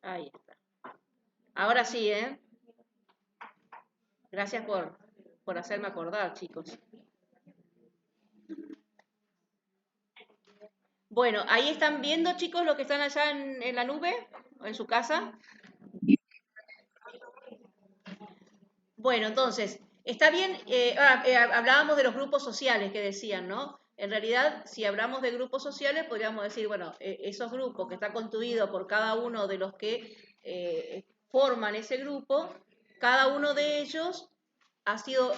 Ahí está. Ahora sí, ¿eh? Gracias por hacerme acordar, chicos. Bueno, ahí están viendo, chicos, los que están allá en la nube, en su casa. Bueno, entonces, está bien, hablábamos de los grupos sociales que decían, ¿no? En realidad, si hablamos de grupos sociales, podríamos decir, bueno, esos grupos que están constituidos por cada uno de los que forman ese grupo, cada uno de ellos ha sido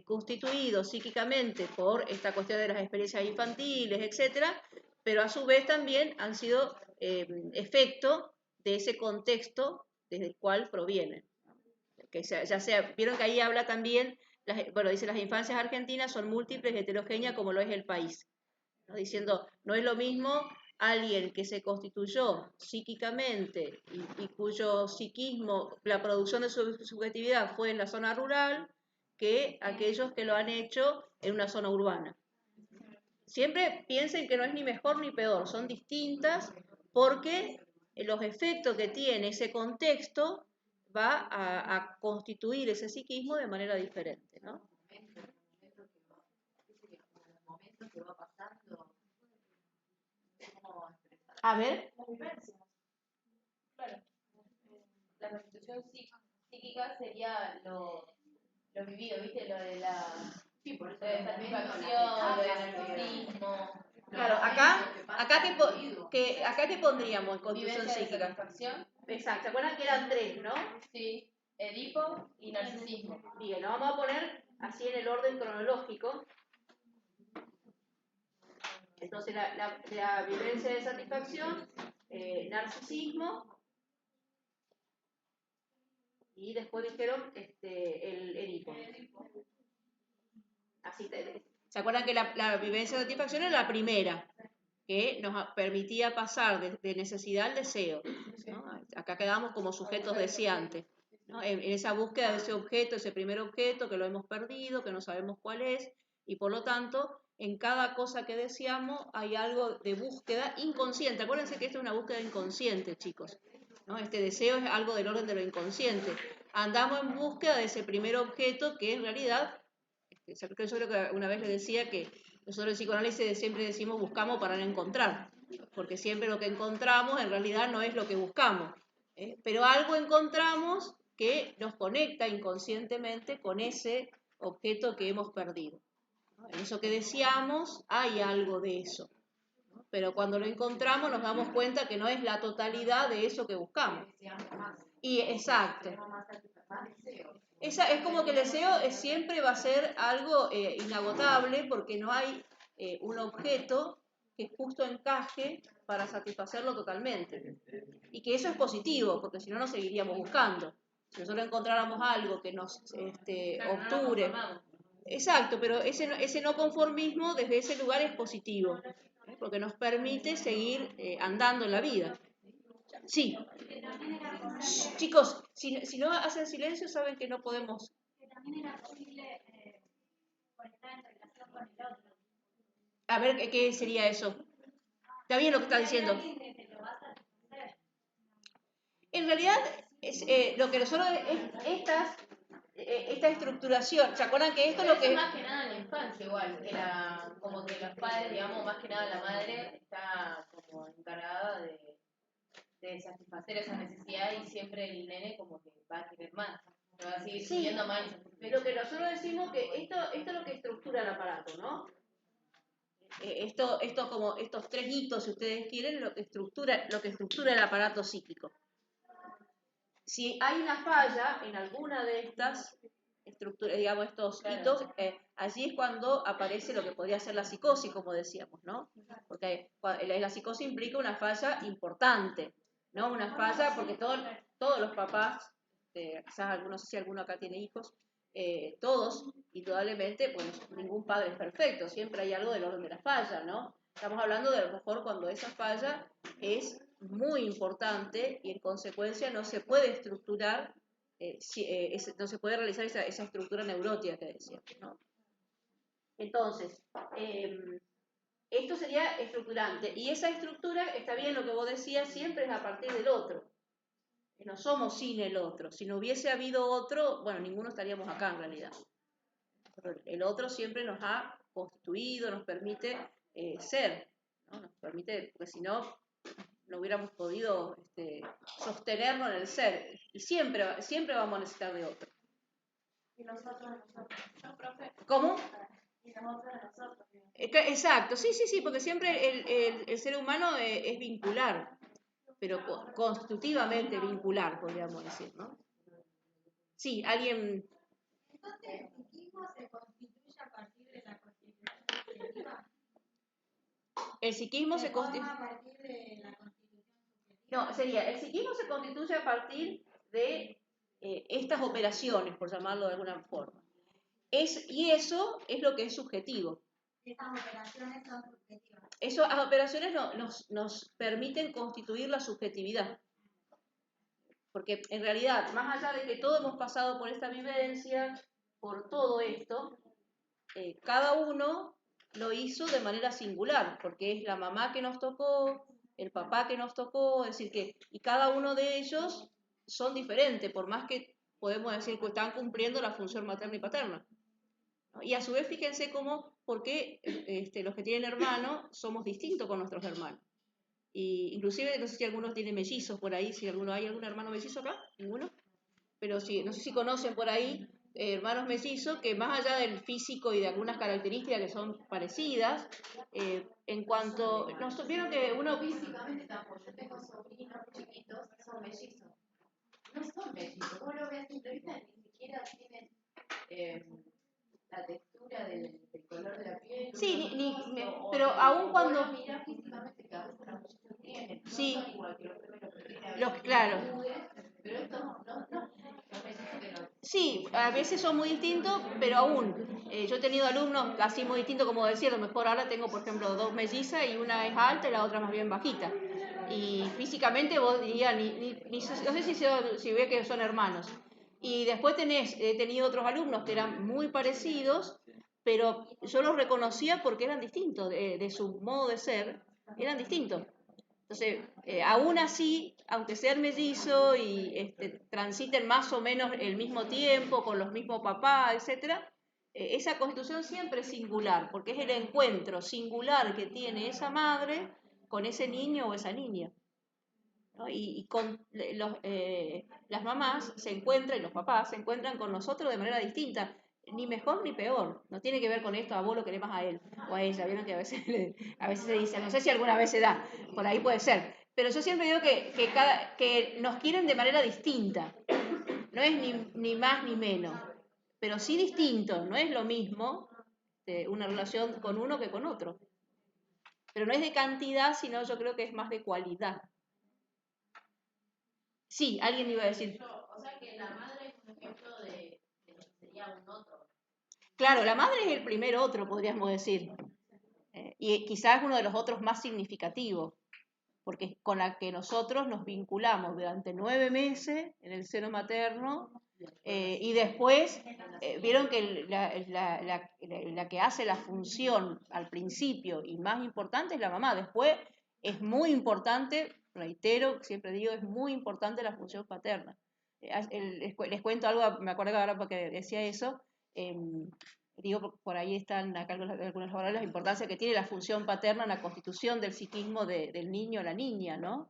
constituido psíquicamente por esta cuestión de las experiencias infantiles, etcétera, pero a su vez también han sido efecto de ese contexto desde el cual provienen. Que ya sea, vieron que ahí habla también, bueno, dice las infancias argentinas son múltiples y heterogéneas como lo es el país, ¿no? Diciendo, no es lo mismo alguien que se constituyó psíquicamente y cuyo psiquismo, la producción de su subjetividad fue en la zona rural, que aquellos que lo han hecho en una zona urbana. Siempre piensen que no es ni mejor ni peor, son distintas porque los efectos que tiene ese contexto va a constituir ese psiquismo de manera diferente, ¿no? A ver. Claro, la constitución psíquica sería lo vivido, ¿viste? Lo de la satisfacción, lo del narcisismo. Claro, acá qué pondríamos en constitución Vivencia de psíquica. satisfacción. Exacto, ¿se acuerdan que eran tres, no? Sí, Edipo y narcisismo. Bien, lo vamos a poner así en el orden cronológico. Entonces, la vivencia de satisfacción, narcisismo, y después dijeron el Edipo. Así, ¿se acuerdan que la vivencia de satisfacción era la primera? Que nos permitía pasar de necesidad al deseo, ¿no? Acá quedamos como sujetos deseantes, ¿no? En esa búsqueda de ese objeto, ese primer objeto que lo hemos perdido, que no sabemos cuál es, y por lo tanto, en cada cosa que deseamos hay algo de búsqueda inconsciente. Acuérdense que esto es una búsqueda inconsciente, chicos, ¿no? Este deseo es algo del orden de lo inconsciente. Andamos en búsqueda de ese primer objeto que en realidad, yo creo que una vez les decía que nosotros en psicoanálisis siempre decimos buscamos para no encontrar, porque siempre lo que encontramos en realidad no es lo que buscamos, pero algo encontramos que nos conecta inconscientemente con ese objeto que hemos perdido, ¿no? En eso que deseamos hay algo de eso, ¿no? Pero cuando lo encontramos nos damos cuenta que no es la totalidad de eso que buscamos. Y exacto. Es como que el deseo siempre va a ser algo inagotable porque no hay un objeto que justo encaje para satisfacerlo totalmente. Y que eso es positivo, porque si no, no seguiríamos buscando. Si nosotros encontráramos algo que nos obture. Exacto, pero ese no conformismo desde ese lugar es positivo, porque nos permite seguir andando en la vida. Sí. Chicos, si no hacen silencio, saben que no podemos. Que también era posible conectar en relación con el otro. A ver, ¿qué sería eso? Está bien lo que está diciendo. En realidad, lo que nosotros esta estructuración, ¿se acuerdan que esto pero es lo que... más que nada en la infancia igual, que como que los padres, digamos, más que nada la madre está como encargada de satisfacer esa necesidad y siempre el nene como que va a querer más, se va a seguir sintiendo más insatisfecho. Lo que nosotros decimos que esto es lo que estructura el aparato, ¿no? Esto como estos tres hitos, si ustedes quieren, lo que estructura el aparato psíquico. Si hay una falla en alguna de estas estructuras, digamos, estos hitos, allí es cuando aparece lo que podría ser la psicosis, como decíamos, ¿no? Porque la psicosis implica una falla importante, ¿no? Una falla porque todos los papás, quizás algunos, no sé si alguno acá tiene hijos, todos, indudablemente, pues ningún padre es perfecto, siempre hay algo del orden de la falla, ¿no? Estamos hablando de a lo mejor cuando esa falla es muy importante y en consecuencia no se puede estructurar, no se puede realizar esa estructura neurótica que decíamos, ¿no? Entonces, esto sería estructurante y esa estructura, está bien lo que vos decías, siempre es a partir del otro, no somos sin el otro. Si no hubiese habido otro, bueno, ninguno estaríamos acá en realidad. Pero el otro siempre nos ha constituido, nos permite ser, ¿no? Nos permite, porque si no, no hubiéramos podido sostenernos en el ser. Y siempre, siempre vamos a necesitar de otro. Y nosotros, ¿no, profe? ¿Cómo? Y nosotros, nosotros. Exacto, sí, porque siempre el ser humano es vincular, pero constitutivamente vincular, podríamos decir, ¿no? Sí, alguien... Entonces, ¿el psiquismo se constituye a partir de la constitución subjetiva? El psiquismo se constituye... a partir de la constitución subjetiva? No, sería, el psiquismo se constituye a partir de estas operaciones, por llamarlo de alguna forma. Y eso es lo que es subjetivo. Estas operaciones son subjetivas. Esas operaciones nos permiten constituir la subjetividad. Porque en realidad, más allá de que todos hemos pasado por esta vivencia, por todo esto, cada uno lo hizo de manera singular, porque es la mamá que nos tocó, el papá que nos tocó, es decir, y cada uno de ellos son diferentes, por más que podemos decir que están cumpliendo la función materna y paterna. ¿No? Y a su vez, fíjense porque los que tienen hermanos somos distintos con nuestros hermanos. Y inclusive, no sé si algunos tienen mellizos por ahí, si hay algún hermano mellizo acá, ninguno, pero sí, no sé si conocen por ahí hermanos mellizos que más allá del físico y de algunas características que son parecidas, en cuanto, vieron que uno... Físicamente tampoco, yo tengo sobrinos chiquitos que son mellizos. No son mellizos, vos lo ves a simple vista, ni siquiera tienen la textura del color de la piel. Sí, pero aún cuando... Vos mirás físicamente que a veces los mellizos tienen, sí, no son igual que los gemelos que tienen los, claro. Pero estos no, los mellizos que no. Sí, a veces son muy distintos, pero aún, yo he tenido alumnos así muy distintos, como decía, a lo mejor ahora tengo, por ejemplo, dos mellizas y una es alta y la otra más bien bajita. Y físicamente vos dirías, no sé si ve que son hermanos. Y después he tenido otros alumnos que eran muy parecidos, pero yo los reconocía porque eran distintos, de su modo de ser, eran distintos. Entonces, aún así, aunque sean mellizos y transiten más o menos el mismo tiempo, con los mismos papás, etc., esa constitución siempre es singular, porque es el encuentro singular que tiene esa madre con ese niño o esa niña. ¿No? Y las mamás se encuentran, y los papás se encuentran con nosotros de manera distinta, ni mejor ni peor. No tiene que ver con esto, a vos lo querés más a él o a ella. Vieron que a veces se dice, no sé si alguna vez se da, por ahí puede ser. Pero yo siempre digo que nos quieren de manera distinta. No es ni más ni menos, pero sí distinto. No es lo mismo una relación con uno que con otro. Pero no es de cantidad, sino yo creo que es más de cualidad. Sí, alguien iba a decir. O sea que la madre es un ejemplo de lo que sería un otro. Claro, la madre es el primer otro, podríamos decir. Y quizás uno de los otros más significativos, porque es con la que nosotros nos vinculamos durante 9 meses en el seno materno, y después vieron que la que hace la función al principio y más importante es la mamá. Después es muy importante, reitero, siempre digo, es muy importante la función paterna. Les cuento algo, me acuerdo ahora porque decía eso. Digo, por ahí están acá algunas palabras, la importancia que tiene la función paterna en la constitución del psiquismo del niño o la niña, ¿no?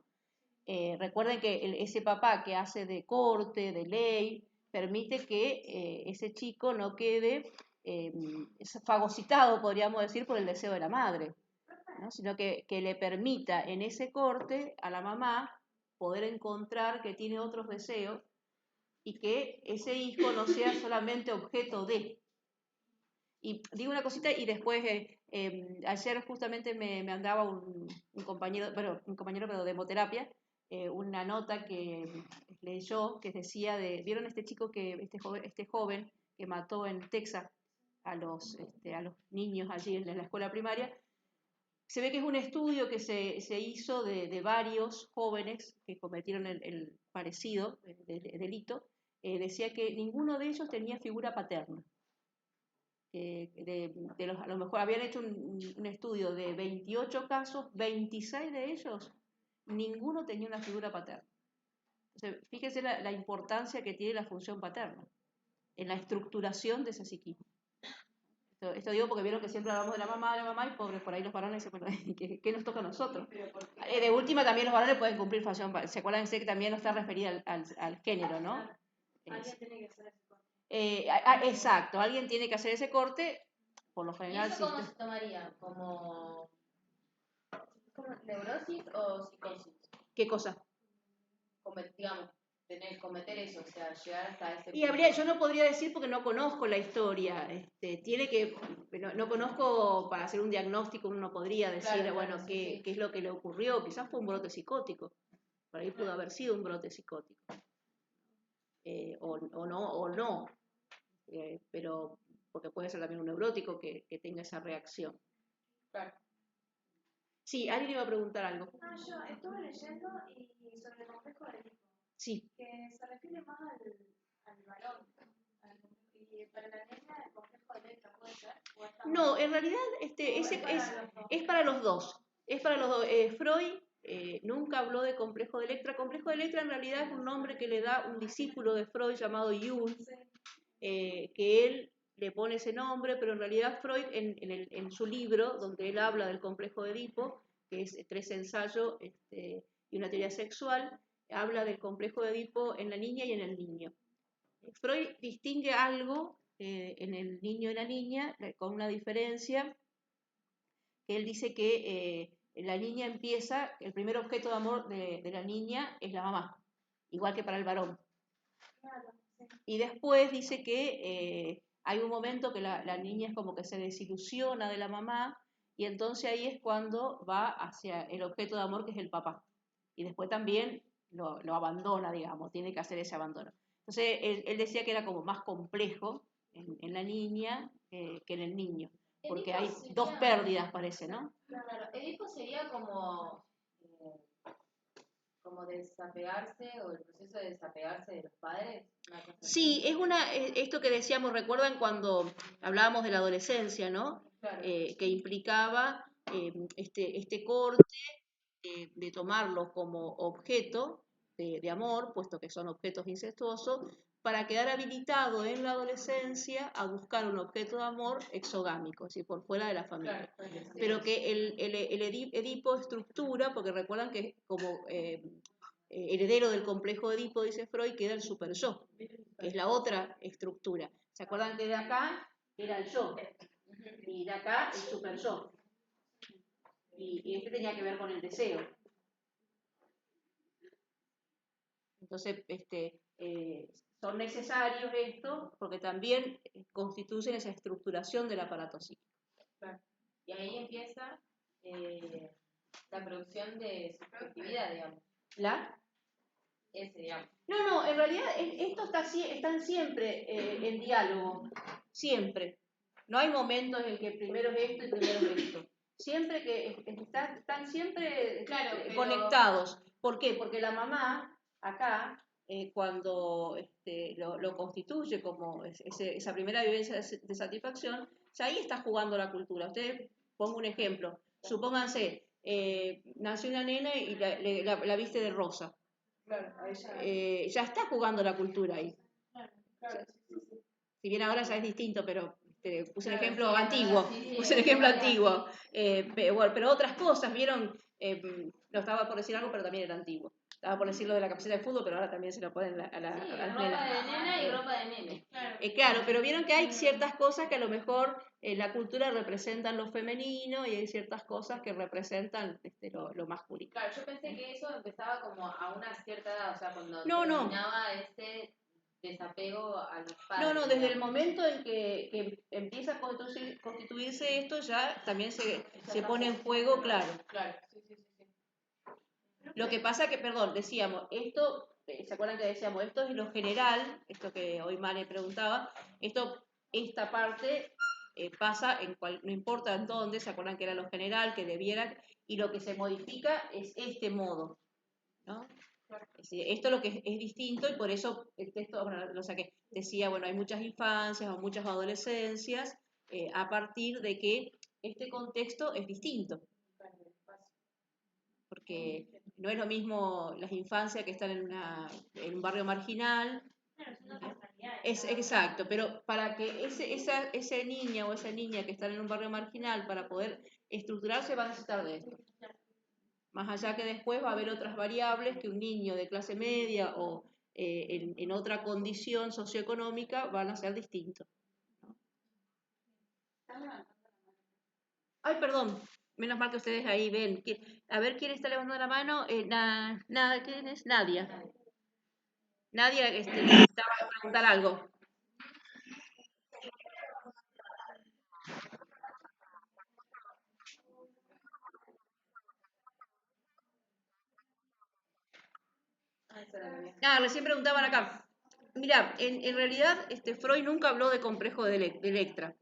Recuerden que ese papá que hace de corte, de ley, permite que ese chico no quede fagocitado, podríamos decir, por el deseo de la madre, ¿no? Sino que le permita en ese corte a la mamá poder encontrar que tiene otros deseos y que ese hijo no sea solamente objeto de. Y digo una cosita y después, ayer justamente me andaba un compañero, pero de hemoterapia, una nota que leyó que decía ¿vieron este chico este joven que mató en Texas a los niños allí en la escuela primaria? Se ve que es un estudio que se hizo de varios jóvenes que cometieron el parecido delito. Decía que ninguno de ellos tenía figura paterna. A lo mejor habían hecho un estudio de 28 casos, 26 de ellos, ninguno tenía una figura paterna. Entonces, fíjese la importancia que tiene la función paterna en la estructuración de esa psiquismo. Esto digo porque vieron que siempre hablamos de la mamá, y pobres, por ahí los varones se acuerdan, ¿qué nos toca a nosotros? De última también los varones pueden cumplir función, se acuerdan que también no está referida al género, ¿no? Alguien tiene que hacer ese corte. Exacto, alguien tiene que hacer ese corte, por lo ¿Y general. eso cómo se tomaría? ¿Como neurosis o psicosis? ¿Qué cosa? Digamos, cometer eso, o sea, llegar hasta ese Y punto. yo no podría decir porque no conozco la historia, no conozco para hacer un diagnóstico, uno no podría decir, Claro, bueno, sí, qué, sí. qué es lo que le ocurrió, quizás fue un brote psicótico, por ahí pudo haber sido un brote psicótico, o no, pero porque puede ser también un neurótico que tenga esa reacción. Claro. Sí, alguien iba a preguntar algo. Yo estuve leyendo y sobre el complejo de Edipo, Sí. que se refiere más al varón. Y para la nena el complejo de Electra puede ser. No, en realidad es para los dos. Es para los dos. Freud nunca habló de complejo de Electra. Complejo de Electra en realidad es un nombre que le da un discípulo de Freud llamado Jung, que él le pone ese nombre, pero en realidad Freud en su libro, donde él habla del complejo de Edipo, que es 3 ensayos y una teoría sexual, habla del complejo de Edipo en la niña y en el niño. Freud distingue algo en el niño y la niña con una diferencia, que él dice que la niña empieza, el primer objeto de amor de la niña es la mamá, igual que para el varón. Claro, sí. Y después dice que hay un momento que la niña es como que se desilusiona de la mamá, y entonces ahí es cuando va hacia el objeto de amor que es el papá. Y después también lo abandona, digamos, tiene que hacer ese abandono. Entonces él decía que era como más complejo en la niña que en el niño, porque hay dos pérdidas, parece, ¿no? Claro, Edipo sería como desapegarse, o el proceso de desapegarse de los padres. Sí, esto que decíamos, recuerdan cuando hablábamos de la adolescencia, ¿no? Claro. Que implicaba este corte de tomarlo como objeto de amor, puesto que son objetos incestuosos, para quedar habilitado en la adolescencia a buscar un objeto de amor exogámico, es decir, por fuera de la familia. Claro, sí. Pero que el Edipo estructura, porque recuerdan que como heredero del complejo de Edipo, dice Freud, queda el super yo, que es la otra estructura. ¿Se acuerdan que de acá era el yo? Y de acá el super yo. Y este tenía que ver con el deseo. Entonces, son necesarios estos porque también constituyen esa estructuración del aparato psíquico. Claro. Y ahí empieza la producción de subjetividad, digamos. Digamos. No, en realidad estos están siempre en diálogo, siempre. No hay momentos en que primero es esto y primero es esto. Siempre que están siempre conectados. ¿Por qué? Porque la mamá acá, cuando lo constituye como esa primera vivencia de satisfacción, ya ahí está jugando la cultura. Ustedes, pongo un ejemplo. Supónganse, nació una nena y la viste de rosa. Claro, Ya está jugando la cultura ahí. Claro. Si bien ahora ya es distinto, pero puse un ejemplo sí, antiguo. sí, Puse un ejemplo antiguo. Pero otras cosas, ¿vieron? No estaba por decir algo, pero también era antiguo. Estaba por decir lo de la camiseta de fútbol, pero ahora también se lo ponen a las ropa nenas. de nena y ropa de nene. Claro, pero vieron que hay ciertas cosas que a lo mejor en la cultura representan lo femenino y hay ciertas cosas que representan lo masculino. Claro, yo pensé que eso empezaba como a una cierta edad, o sea, cuando No. terminaba ese desapego a los padres. No, desde el momento en que empieza a constituirse esto, ya también se pone en juego, claro. Claro, sí. Lo que pasa que, perdón, decíamos, esto, ¿se acuerdan que decíamos? Esto es lo general, esto que hoy Male preguntaba, esta parte pasa no importa en dónde, ¿se acuerdan que era lo general, que debiera, y lo que se modifica es este modo, ¿no? Es decir, esto es lo que es distinto y por eso el texto, bueno, lo saqué, decía, bueno, hay muchas infancias o muchas adolescencias a partir de que este contexto es distinto. Porque no es lo mismo las infancias que están en un barrio marginal. Claro, son otras realidades. Es exacto, pero para que ese niña o esa niña que están en un barrio marginal, para poder estructurarse, va a necesitar de esto. Más allá que después va a haber otras variables que un niño de clase media o en otra condición socioeconómica van a ser distintos. ¿No? Ay, perdón, menos mal que ustedes ahí ven. A ver quién está levantando la mano. Nada, ¿quién es? Nadia. Nadia estaba a preguntar algo. Recién preguntaban acá. Mira, en realidad Freud nunca habló de complejo de Electra.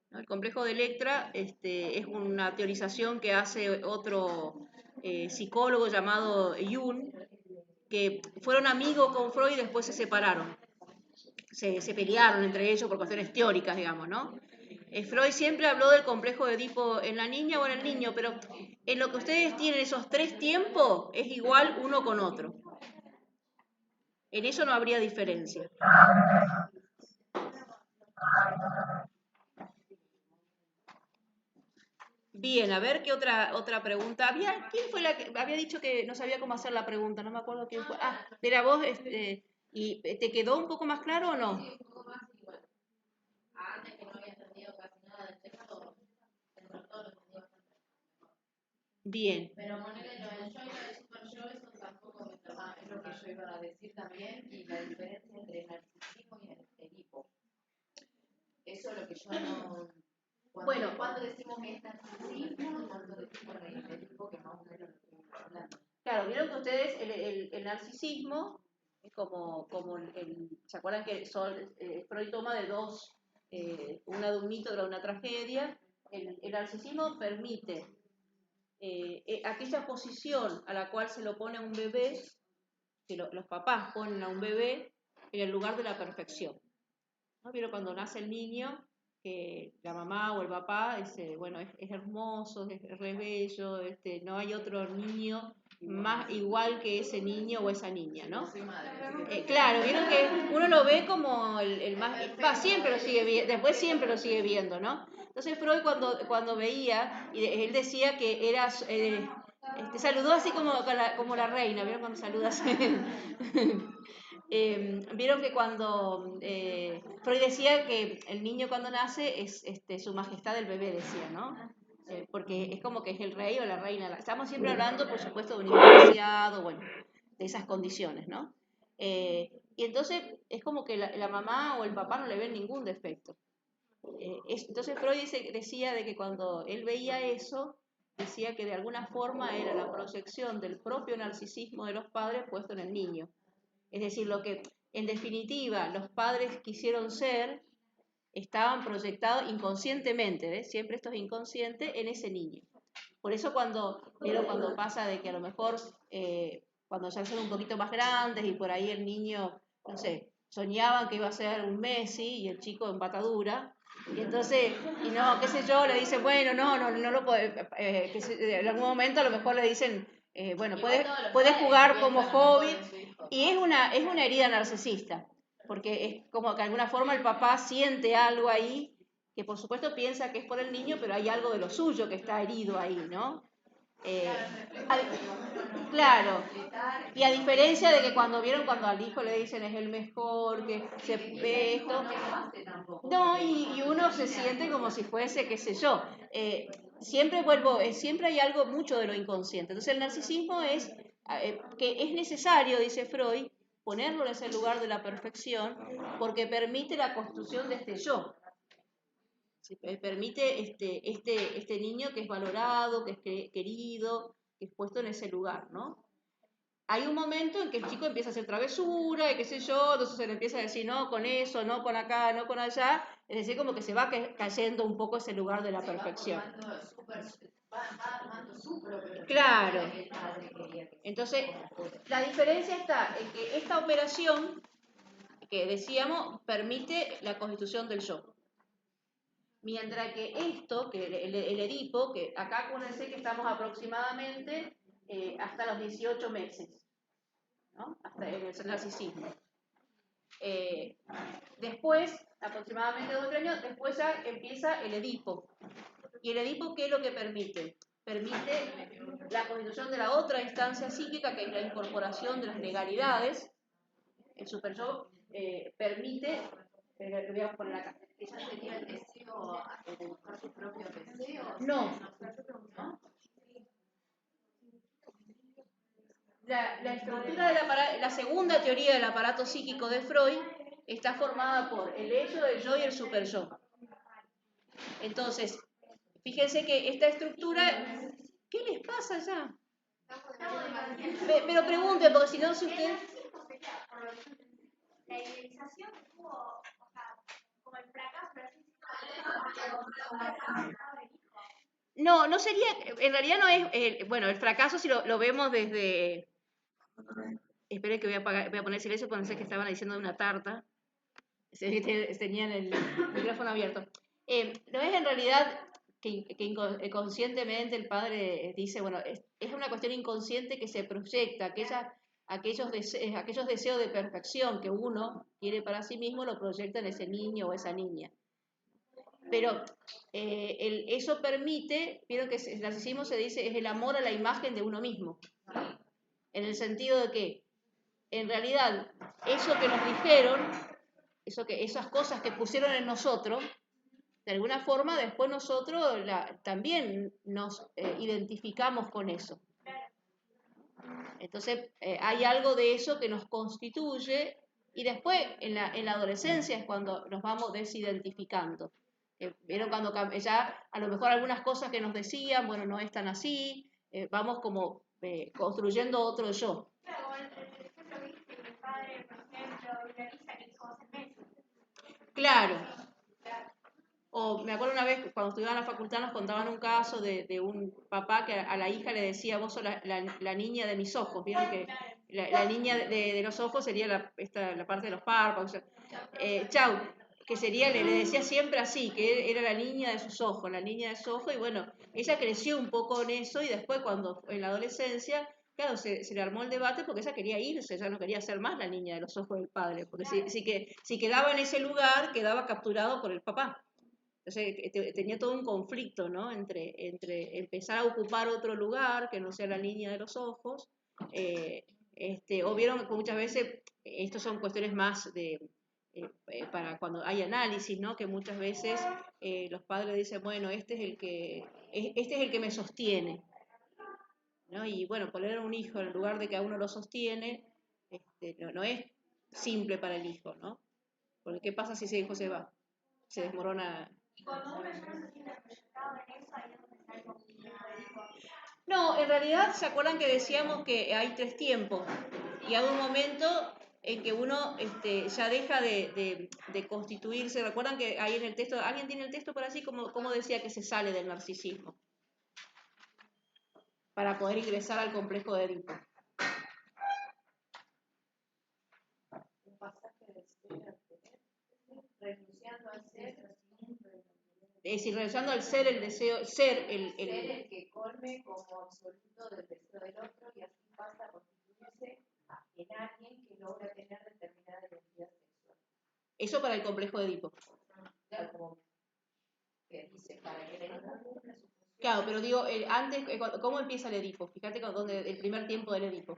¿No? El complejo de Electra es una teorización que hace otro psicólogo llamado Jung, que fueron amigos con Freud y después se separaron. Se pelearon entre ellos por cuestiones teóricas, digamos, ¿no? Freud siempre habló del complejo de Edipo en la niña o en el niño, pero en lo que ustedes tienen esos tres tiempos es igual uno con otro. En eso no habría diferencia. Bien, a ver qué otra pregunta. ¿Quién fue la que había dicho que no sabía cómo hacer la pregunta? No me acuerdo quién fue. Era vos, ¿y te quedó un poco más claro o no? Sí, un poco más igual. Antes que no había entendido casi nada del tema, dentro de todo lo entendí bastante. Bien. Pero ponerle lo del yo y lo del super yo, eso tampoco me toma, es lo que yo iba a decir también, y la diferencia entre el narcisismo y el Edipo. Eso es lo que yo no. Cuando decimos que es narcisismo, cuando decimos que es Edipo, que más o menos lo que estamos hablando. Claro, vieron que ustedes el narcisismo es como ¿se acuerdan que Freud toma de dos, una de un mito, otra de una tragedia? El narcisismo permite aquella posición a la cual se lo pone a un bebé, que los papás ponen a un bebé en el lugar de la perfección. ¿No? Vieron cuando nace el niño, que la mamá o el papá dice, bueno, es hermoso, es re bello, no hay otro niño más igual que ese niño o esa niña, ¿no? Claro, vieron que uno lo ve como el más, siempre lo sigue viendo, después siempre lo sigue viendo, ¿no? Entonces Freud cuando veía, y él decía que era, saludó así como la reina, ¿vieron cuando saludas? Vieron que cuando Freud decía que el niño cuando nace es su majestad el bebé, decía, ¿no? Porque es como que es el rey o la reina. Estamos siempre hablando, por supuesto, de un iniciado, bueno, de esas condiciones, ¿no? Y entonces es como que la mamá o el papá no le ven ningún defecto. Entonces Freud decía de que cuando él veía eso, decía que de alguna forma era la proyección del propio narcisismo de los padres puesto en el niño. Es decir, lo que en definitiva los padres quisieron ser, estaban proyectados inconscientemente, ¿ves? Siempre esto es inconsciente en ese niño. Por eso cuando pasa de que a lo mejor cuando ya son un poquito más grandes y por ahí el niño, no sé, soñaban que iba a ser un Messi y el chico en patadura, y entonces, y no, qué sé yo, le dicen, bueno, no lo puede, en algún momento a lo mejor le dicen, bueno, puedes jugar como hobby, y es una herida narcisista, porque es como que de alguna forma el papá siente algo ahí, que por supuesto piensa que es por el niño, pero hay algo de lo suyo que está herido ahí, ¿no? Claro, y a diferencia de que cuando al hijo le dicen es el mejor, que se ve esto, no, y uno se siente como si fuese, qué sé yo, siempre hay algo mucho de lo inconsciente. Entonces el narcisismo es que es necesario, dice Freud, ponerlo en ese lugar de la perfección, porque permite la construcción de este yo. Permite este niño que es valorado, que es querido, que es puesto en ese lugar, ¿no? Hay un momento en que el chico empieza a hacer travesura y qué sé yo, entonces se le empieza a decir no con eso, no con acá, no con allá, es decir, como que se va cayendo un poco ese lugar de la perfección. Claro. Entonces, la diferencia está en que esta operación que decíamos permite la constitución del yo. Mientras que esto, que el Edipo, que acá acuérdense que estamos aproximadamente hasta los 18 meses, ¿no? Hasta el narcisismo. Después, aproximadamente 2 o 3 años, después ya empieza el Edipo. ¿Y el Edipo qué es lo que permite? Permite la constitución de la otra instancia psíquica, que es la incorporación de las legalidades. El superyo permite, lo voy a poner acá. ¿Esa sería el deseo de buscar sus propios deseos? No. La estructura la segunda teoría del aparato psíquico de Freud está formada por el ello, el yo y el superyo. Entonces, fíjense que esta estructura, ¿qué les pasa ya? Pero pregunten, porque si no, si usted... La idealización tuvo, o sea, como el fracaso, No, no sería, en realidad no es, bueno, el fracaso si lo vemos desde... Esperen que voy a poner silencio porque pensé que estaban diciendo de una tarta. Tenían el micrófono abierto. No es en realidad que conscientemente el padre dice, bueno, es una cuestión inconsciente que se proyecta, aquellos deseos de perfección que uno quiere para sí mismo lo proyecta en ese niño o esa niña. Pero eso permite, vieron que el narcisismo se dice, es el amor a la imagen de uno mismo. En el sentido de que, en realidad, eso que nos dijeron, esas cosas que pusieron en nosotros, de alguna forma después nosotros también nos identificamos con eso. Entonces hay algo de eso que nos constituye y después en la adolescencia es cuando nos vamos desidentificando. Vieron cuando ya a lo mejor algunas cosas que nos decían, bueno, no es tan así, vamos como construyendo otro yo. Claro, como el ejemplo que dice que el padre, por ejemplo, realiza que hizo 12 meses. Claro. O me acuerdo una vez, cuando estudiaba en la facultad, nos contaban un caso de un papá que a la hija le decía, vos sos la niña de mis ojos. Vieron que la niña de los ojos sería la parte de los párpados. Chau, que sería, le decía siempre así, que era la niña de sus ojos, y bueno, ella creció un poco en eso y después cuando en la adolescencia, claro, se le armó el debate porque ella quería irse, ya no quería ser más la niña de los ojos del padre, porque si quedaba en ese lugar, quedaba capturado por el papá. Entonces tenía todo un conflicto, ¿no? Entre empezar a ocupar otro lugar que no sea la niña de los ojos, o vieron que muchas veces, estas son cuestiones más para cuando hay análisis, ¿no? Que muchas veces los padres dicen, bueno, este es el que me sostiene, ¿no? Y bueno, poner a un hijo en lugar de que a uno lo sostiene, no es simple para el hijo, ¿no? Porque ¿qué pasa si ese hijo se va? Se desmorona. Y cuando uno ya no se siente proyectado en eso, ahí es donde está el conflicto de hijo. No, en realidad, ¿se acuerdan que decíamos que hay 3 tiempos? Y hay un momento en que uno ya deja de constituirse. ¿Recuerdan que ahí en el texto, alguien tiene el texto por así, como decía que se sale del narcisismo? Para poder ingresar al complejo de Edipo. Un pasaje de renunciando al ser. Es decir, renunciando al ser, el deseo, ser el que colme como absoluto del deseo del otro y así pasa a constituirse en alguien que logra tener determinada identidad sexual. Eso para el complejo de Edipo. Claro, como que dice, para que el Edipo cumpla su función. Claro, pero digo, antes, ¿cómo empieza el Edipo? Fíjate el primer tiempo del Edipo.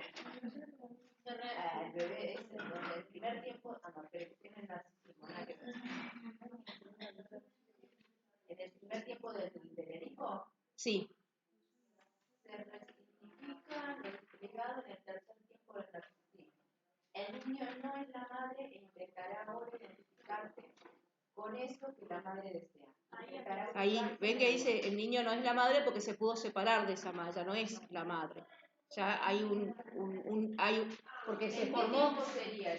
El bebé es donde el primer tiempo, no, pero tiene el narcisismo, nada que ver. En el primer tiempo del Edipo, sí, se resignifica lo explicado en el tercer tiempo del narcisismo. El niño no es la madre e intentará ahora identificarse con eso que la madre desea. Ahí ven que dice el niño no es la madre porque se pudo separar de esa madre, ya no es la madre. Ya hay porque se formó. Sería?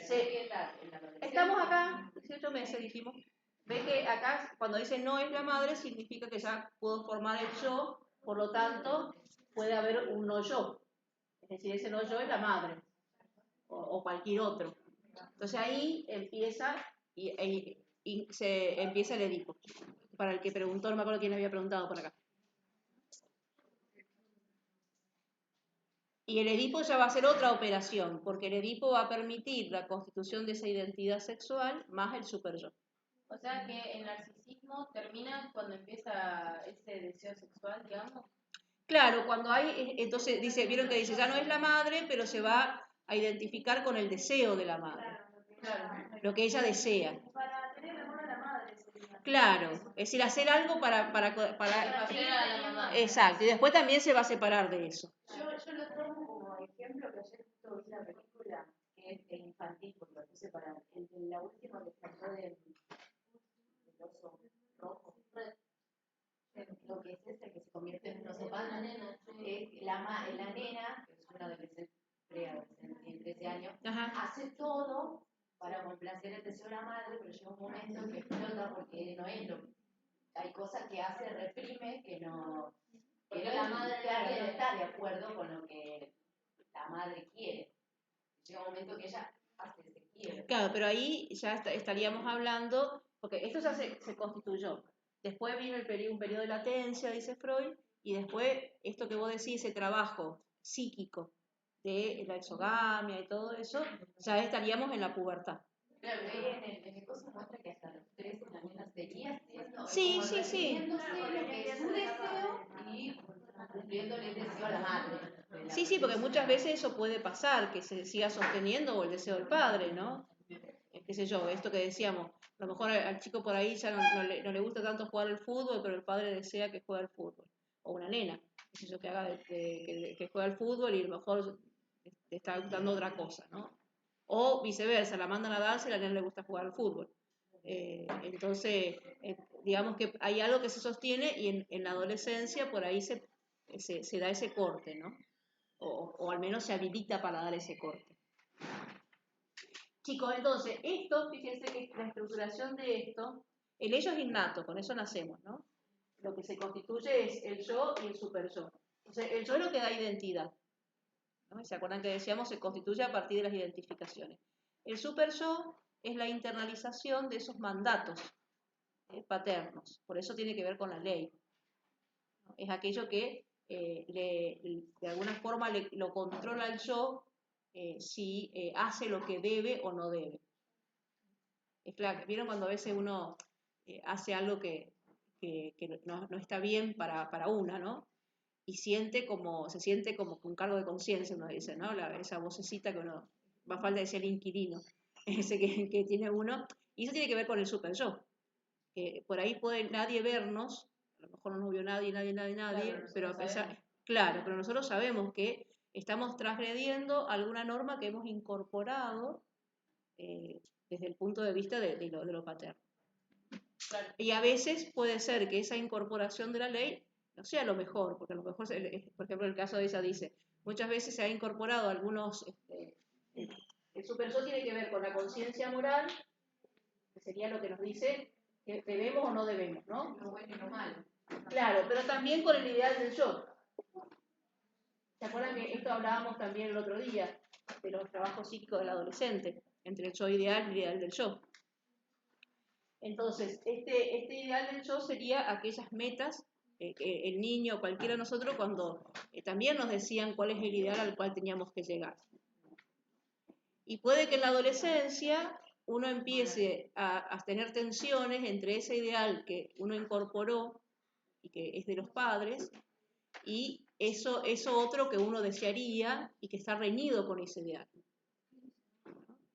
Estamos acá, 18 meses dijimos. Ven que acá cuando dice no es la madre significa que ya pudo formar el yo, por lo tanto puede haber un no yo. Es decir, ese no yo es la madre o cualquier otro. Entonces ahí empieza y se empieza el Edipo. Para el que preguntó, no me acuerdo quién había preguntado por acá. Y el Edipo ya va a ser otra operación, porque el Edipo va a permitir la constitución de esa identidad sexual más el superyo. O sea que el narcisismo termina cuando empieza ese deseo sexual, digamos. Claro, cuando hay, entonces dice, vieron que dice, ya no es la madre, pero se va a identificar con el deseo de la madre, Claro. lo que ella desea. Para tener el amor a la madre sería. Claro, es decir, hacer algo para Hacer a la mamá. exacto, y después también se va a separar de eso. Yo lo tomo como ejemplo que ayer justo vi una película que es infantil, porque lo puse para la última que trató del oso rojo. Lo que es ese que se convierte en un oso panda, es la nena, que es una adolescente, preadolescente, tiene 13 años, Ajá. hace todo para complacer el deseo de la madre, pero llega un momento que explota porque no es lo. Hay cosas que hace, reprime, que no. Porque la madre no está de acuerdo con lo que la madre quiere. Llega un momento que ella hace ese quiere. Claro, pero ahí ya estaríamos hablando, porque esto ya se constituyó. Después vino un periodo de latencia, dice Freud, y después esto que vos decís, ese trabajo psíquico de la exogamia y todo eso, ya estaríamos en la pubertad. Claro, en el coso muestra que hasta los 13 la nena seguía siendo Sí, sí, sí. lo que es su deseo y cumpliéndole el deseo a la madre. Sí, sí, porque muchas veces eso puede pasar, que se siga sosteniendo o el deseo del padre, ¿no? Qué sé yo, esto que decíamos, a lo mejor al chico por ahí ya no le gusta tanto jugar al fútbol, pero el padre desea que juegue al fútbol. O una nena, qué sé yo, que haga que juegue al fútbol y a lo mejor te está gustando otra cosa, ¿no? O viceversa, la mandan a danza y a la nena le gusta jugar al fútbol. Entonces, digamos que hay algo que se sostiene y en la adolescencia por ahí se da ese corte, ¿no? O al menos se habilita para dar ese corte. Chicos, entonces, esto, fíjense que la estructuración de esto, el ello es innato, con eso nacemos, ¿no? Lo que se constituye es el yo y el superyo. Entonces, el yo es lo que da identidad, ¿no? ¿Se acuerdan que decíamos? Se constituye a partir de las identificaciones. El superyo es la internalización de esos mandatos paternos, por eso tiene que ver con la ley, ¿no? Es aquello que de alguna forma lo controla el yo si hace lo que debe o no debe. Es claro, ¿vieron cuando a veces uno hace algo que no está bien para una, ¿no? Y se siente como con cargo de conciencia, uno dice, ¿no? Esa vocecita que uno, va a falta de ser el inquilino, ese que tiene uno, y eso tiene que ver con el super yo. Por ahí puede nadie vernos, a lo mejor no nos vio nadie, claro, pero a pesar, claro, pero nosotros sabemos que estamos transgrediendo alguna norma que hemos incorporado desde el punto de vista de lo paterno. Claro. Y a veces puede ser que esa incorporación de la ley no sea lo mejor, porque a lo mejor, por ejemplo, el caso de ella dice, muchas veces se ha incorporado algunos, el superyo tiene que ver con la conciencia moral, que sería lo que nos dice que debemos o no debemos, ¿no? Lo bueno y lo malo. Claro, pero también con el ideal del yo. ¿Se acuerdan que esto hablábamos también el otro día, de los trabajos psíquicos del adolescente, entre el yo ideal y el ideal del yo? Entonces, este ideal del yo sería aquellas metas que el niño, cualquiera de nosotros, cuando también nos decían cuál es el ideal al cual teníamos que llegar. Y puede que en la adolescencia uno empiece a tener tensiones entre ese ideal que uno incorporó y que es de los padres y eso otro que uno desearía y que está reñido con ese ideal.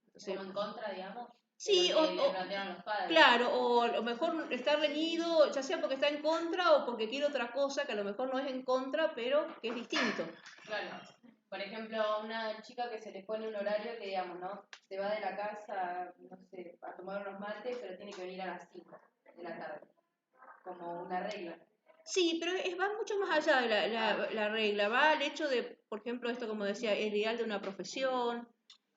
Entonces, como en contra, digamos. Sí, los padres. Claro, o a lo mejor está reñido, ya sea porque está en contra o porque quiere otra cosa que a lo mejor no es en contra, pero que es distinto. Claro. Por ejemplo, una chica que se le pone un horario que, digamos, ¿no? Se va de la casa, no sé, a tomar unos mates, pero tiene que venir a las 5 de la tarde. Como una regla. Sí, pero va mucho más allá de la regla. Va al hecho de, por ejemplo, esto como decía, el ideal de una profesión,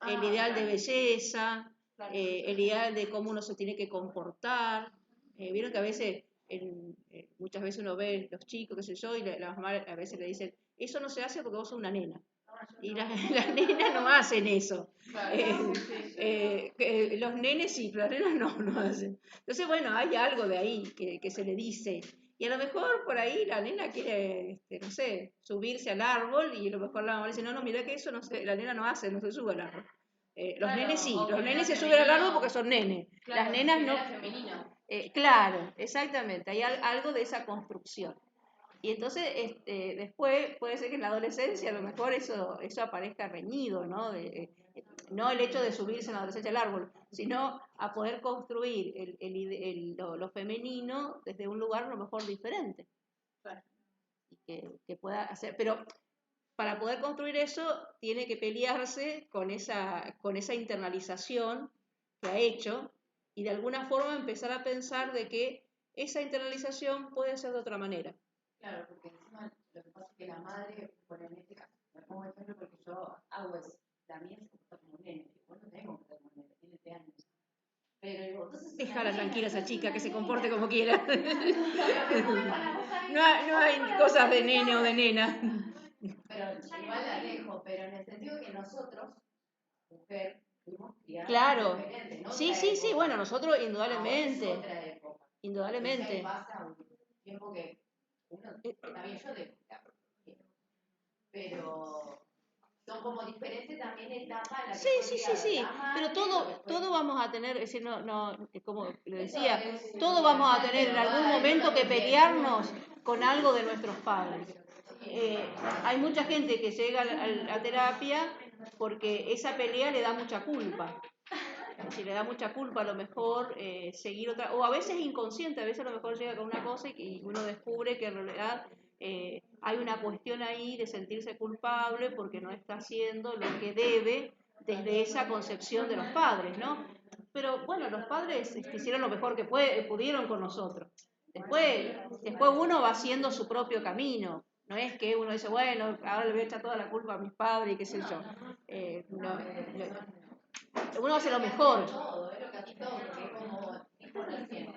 el ideal de belleza, el ideal de cómo uno se tiene que comportar. Vieron que a veces, muchas veces uno ve los chicos, qué sé yo, y las mamás a veces le dicen, eso no se hace porque vos sos una nena. Y las nenas no hacen eso. Los nenes sí, pero las nenas no hacen. Entonces, bueno, hay algo de ahí que se le dice. Y Y a lo mejor por ahí la nena quiere, no sé, subirse al árbol y a lo mejor la mamá dice, no, mira que eso no se, la nena no se sube al árbol. Los Claro, nenes sí, o los que nenes era se suben al árbol femenino. porque son nenes. Claro, Las nenas que no. era femenino. Claro, exactamente, hay algo de esa construcción. Y entonces después puede ser que en la adolescencia a lo mejor eso aparezca reñido, ¿no? No el hecho de subirse en la adolescencia al árbol, sino a poder construir lo femenino desde un lugar a lo mejor diferente. Y que pueda hacer, pero para poder construir eso tiene que pelearse con esa internalización que ha hecho y de alguna forma empezar a pensar de que esa internalización puede ser de otra manera. Claro, porque encima lo que pasa es que la madre, por en este caso, me pongo ejemplo porque yo hago eso, la mía se comporta como un nene, yo no tengo que ser como un nene, tiene 3 años. Pero digo, entonces. Déjala tranquila esa chica, que se comporte como quiera. No No hay cosas de nene o de nena. Pero igual la dejo, pero en el sentido que nosotros, mujer, fuimos criadas Claro. diferente, ¿no? Sí, bueno, nosotros indudablemente. Ahora es otra época. Indudablemente. Entonces pasa un tiempo que uno, está bien, yo dejo, pero son como diferentes también etapas en las que Sí, pero todo vamos a tener, es decir, como lo decía, todos vamos a tener en algún momento que pelearnos con algo de nuestros padres. Hay mucha gente que llega a terapia porque esa pelea le da mucha culpa. Si le da mucha culpa a lo mejor seguir otra, o a veces inconsciente, a veces a lo mejor llega con una cosa y uno descubre que en realidad hay una cuestión ahí de sentirse culpable porque no está haciendo lo que debe desde esa concepción de los padres, ¿no? Pero bueno, los padres hicieron lo mejor que pudieron con nosotros. Después uno va haciendo su propio camino. No es que uno dice, bueno, ahora le voy a echar toda la culpa a mis padres y qué sé yo. Uno hace lo mejor. Todo, es lo que hace todo, porque es como dijo recién.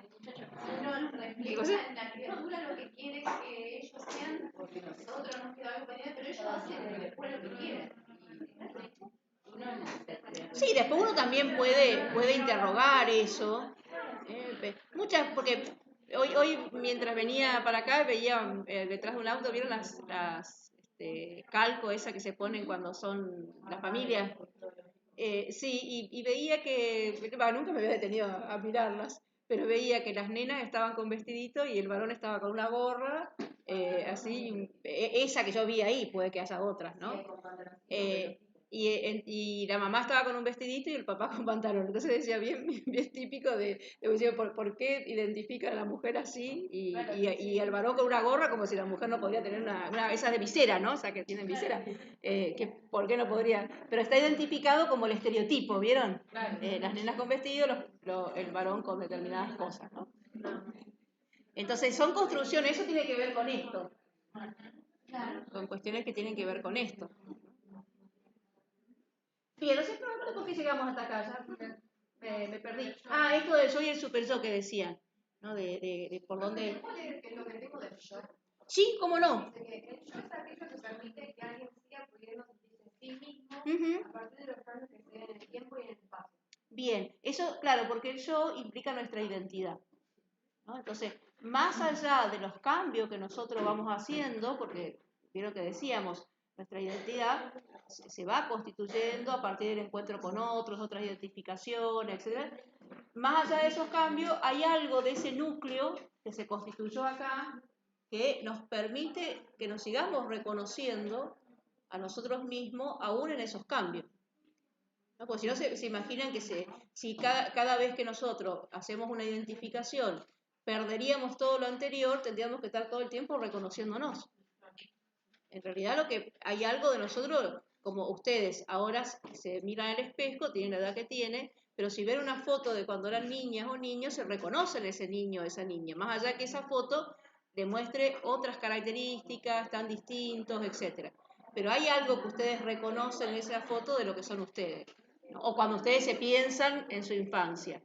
Uno refleja en la criatura lo que quiere que ellos sean, porque nosotros nos quedamos pendientes, pero ellos hacen después lo que quieren. Sí, después uno también puede interrogar eso. Porque hoy mientras venía para acá veía detrás de un auto, ¿vieron las calco esa que se ponen cuando son las familias? Sí, y veía que, nunca me había detenido a mirarlas, pero veía que las nenas estaban con vestidito y el varón estaba con una gorra, así, esa que yo vi ahí, puede que haya otras, ¿no? Y la mamá estaba con un vestidito y el papá con pantalón. Entonces decía, bien típico de ¿por qué identifican a la mujer así y al varón con una gorra como si la mujer no podría tener una esas de visera, ¿no? O sea, que tienen visera. ¿Por qué no podría? Pero está identificado como el estereotipo, ¿vieron? Las nenas con vestido, el varón con determinadas cosas, ¿no? Entonces son construcciones, eso tiene que ver con esto. Con cuestiones que tienen que ver con esto. Bien, no sé por qué llegamos hasta acá, ya me perdí. Esto del yo y el super yo que decían, ¿no? De por dónde. ¿Qué es lo que tengo del yo? Sí, cómo no. El yo es aquello que permite que alguien siga pudiendo sentirse en sí mismo a partir de los cambios que se den en el tiempo y en el espacio. Bien, eso, claro, porque el yo implica nuestra identidad, ¿no? Entonces, más allá de los cambios que nosotros vamos haciendo, porque vieron que decíamos, nuestra identidad se va constituyendo a partir del encuentro con otros, otras identificaciones, etc. Más allá de esos cambios, hay algo de ese núcleo que se constituyó acá que nos permite que nos sigamos reconociendo a nosotros mismos aún en esos cambios. ¿No? Porque si no se imaginan que si cada vez que nosotros hacemos una identificación perderíamos todo lo anterior, tendríamos que estar todo el tiempo reconociéndonos. En realidad hay algo de nosotros, como ustedes ahora se miran al espejo, tienen la edad que tienen, pero si ven una foto de cuando eran niñas o niños, se reconocen ese niño o esa niña, más allá que esa foto demuestre otras características tan distintos, etc. Pero hay algo que ustedes reconocen en esa foto de lo que son ustedes, ¿no? O cuando ustedes se piensan en su infancia,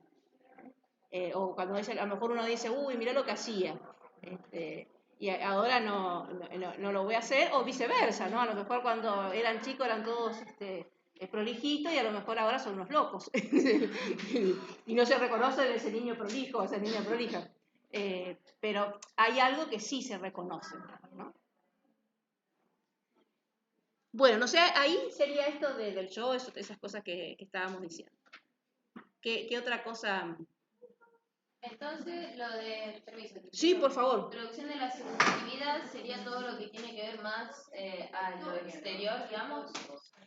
o cuando a lo mejor uno dice, uy, mira lo que hacía, y ahora no lo voy a hacer, o viceversa, ¿no? A lo mejor cuando eran chicos eran todos prolijitos y a lo mejor ahora son unos locos y no se reconocen ese niño prolijo o esa niña prolija. pero hay algo que sí se reconoce, ¿no? Bueno, no sé, ahí sería esto del yo, esas cosas que estábamos diciendo. ¿Qué otra cosa? Entonces, lo de, permiso, Sí, por favor. introducción de la subjetividad sería todo lo que tiene que ver más a lo exterior, digamos.